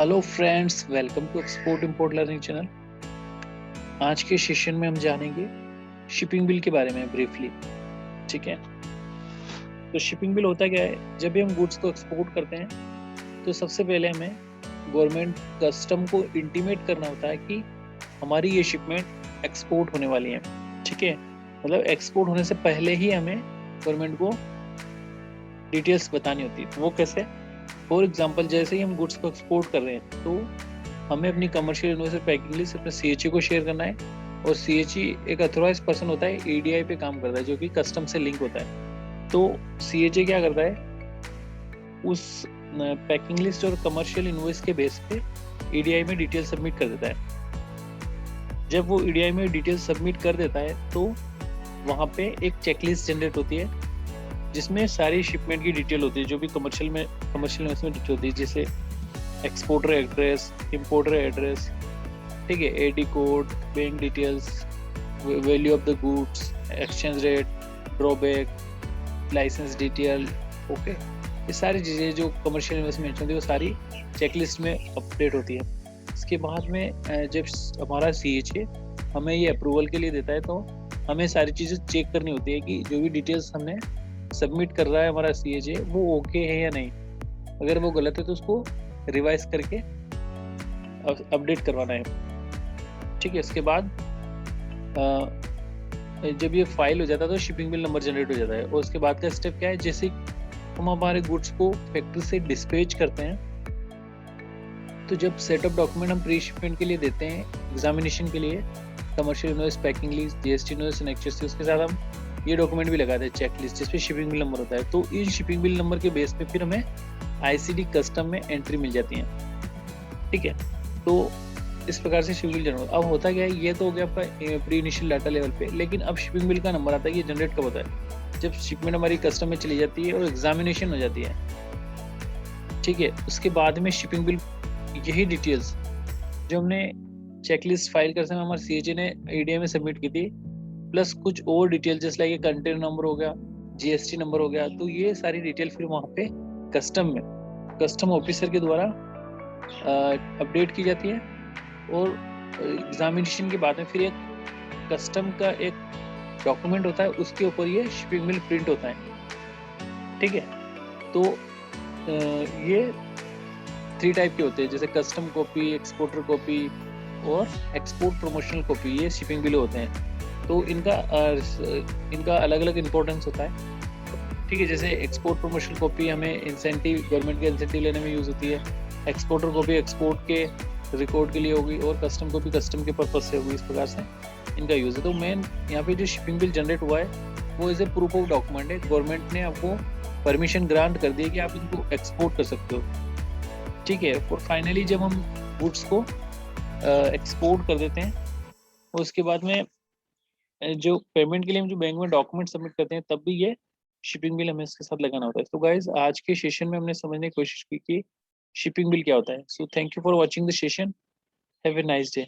Hello friends, welcome to export import learning channel. आज के session में हम जानेंगे शिपिंग बिल के बारे में ब्रीफली। ठीक है, तो शिपिंग बिल होता क्या है? जब भी हम गुड्स को एक्सपोर्ट करते हैं तो सबसे पहले हमें गवर्नमेंट कस्टम को इंटीमेट करना होता है कि हमारी ये शिपमेंट एक्सपोर्ट होने वाली है। ठीक है, मतलब एक्सपोर्ट होने से पहले ही हमें गवर्नमेंट को डिटेल्स बतानी होती है। वो कैसे? फॉर एग्जाम्पल, जैसे ही हम गुड्स को एक्सपोर्ट कर रहे हैं तो हमें अपनी कमर्शियल इनवॉइस पैकिंग लिस्ट अपने सीएचई को शेयर करना है। और सीएचई एक अथॉराइज्ड पर्सन होता है, एडीआई पे काम करता है, जो कि कस्टम से लिंक होता है। तो सीएचई क्या करता है, उस पैकिंग लिस्ट और कमर्शियल इनवॉइस के बेस पे ईडीआई में डिटेल सबमिट कर देता है। जब वो ईडीआई में डिटेल सबमिट कर देता है तो वहाँ पे एक चेकलिस्ट जनरेट होती है जिसमें सारी शिपमेंट की डिटेल होती है, जो भी कमर्शियल इनवॉइस में डिटेल होती है, जैसे एक्सपोर्टर एड्रेस, इंपोर्टर एड्रेस, ठीक है, AD code, bank details, value of the goods, exchange rate, drawback, licence detail. Okay, ये सारी चीज़ें जो कमर्शियल इन्वेस्टमेंट होती है वो सारी चेकलिस्ट में अपडेट होती है। इसके बाद में जब हमारा सीएचए हमें ये अप्रूवल के लिए देता है तो हमें सारी चीज़ें चेक करनी होती है कि जो भी डिटेल्स हमने सबमिट कर रहा है हमारा सीएचए वो ओके है या नहीं। अगर वो गलत है तो उसको रिवाइज करके अपडेट करवाना है। ठीक है, इसके बाद जब ये फाइल हो जाता है तो शिपिंग बिल नंबर जनरेट हो जाता है। और उसके बाद का स्टेप क्या है, जैसे हम हमारे गुड्स को फैक्ट्री से डिस्पैच करते हैं तो जब सेटअप डॉक्यूमेंट हम प्री शिपमेंट के लिए देते हैं एग्जामिनेशन के लिए, commercial invoice, packing list, GST invoice, next, उसके साथ हम ये डॉक्यूमेंट भी लगाते हैं चेक लिस्ट जिसपे शिपिंग बिल नंबर होता है। तो इस शिपिंग बिल नंबर के बेस पे फिर हमें आईसीडी कस्टम में एंट्री मिल जाती है। ठीक है, तो इस प्रकार से शिपिंग बिल जनरेट। अब होता क्या है, ये तो हो गया आपका प्री इनिशियल डाटा लेवल पे, लेकिन अब शिपिंग बिल का नंबर आता है, ये जनरेट कब होता है? जब शिपमेंट हमारी कस्टम में चली जाती है और एग्जामिनेशन हो जाती है। ठीक है, उसके बाद में शिपिंग बिल यही डिटेल्स जो हमने चेकलिस्ट फाइल करते समय हमारे सीएचए ने ईडीआई में सबमिट की थी, प्लस कुछ और डिटेल जैसे लाइक कंटेनर नंबर हो गया, जीएसटी नंबर हो गया, तो ये सारी डिटेल फिर वहाँ पे कस्टम ऑफिसर के द्वारा अपडेट की जाती है। और एग्जामिनेशन के बाद में फिर एक कस्टम का एक डॉक्यूमेंट होता है, उसके ऊपर ये शिपिंग बिल प्रिंट होता है। ठीक है, तो ये 3 टाइप के होते हैं, जैसे कस्टम कॉपी, एक्सपोर्टर कॉपी और एक्सपोर्ट प्रमोशनल कॉपी, ये शिपिंग बिल होते हैं। तो इनका अलग अलग इम्पोर्टेंस होता है। ठीक है, जैसे एक्सपोर्ट प्रमोशनल कॉपी हमें इंसेंटिव, गवर्नमेंट के इंसेंटिव लेने में यूज होती है। एक्सपोर्टर कॉपी एक्सपोर्ट के रिकॉर्ड के लिए होगी और कस्टम कॉपी कस्टम के पर्पज से होगी। इस प्रकार से इनका यूज है। तो मेन यहाँ पे जो शिपिंग बिल जनरेट हुआ है वो as a proof of document है। गवर्नमेंट ने आपको परमिशन ग्रांट कर दी है कि आप इनको एक्सपोर्ट कर सकते हो। ठीक है, और फाइनली जब हम गुड्स को एक्सपोर्ट कर देते हैं और उसके बाद में जो पेमेंट के लिए हम जो बैंक में डॉक्यूमेंट सबमिट करते हैं तब भी ये शिपिंग बिल हमें इसके साथ लगाना होता है। तो गाइज, आज के सेशन में हमने समझने की कोशिश की कि शिपिंग बिल क्या होता है। So thank you for watching the session. Have a nice day.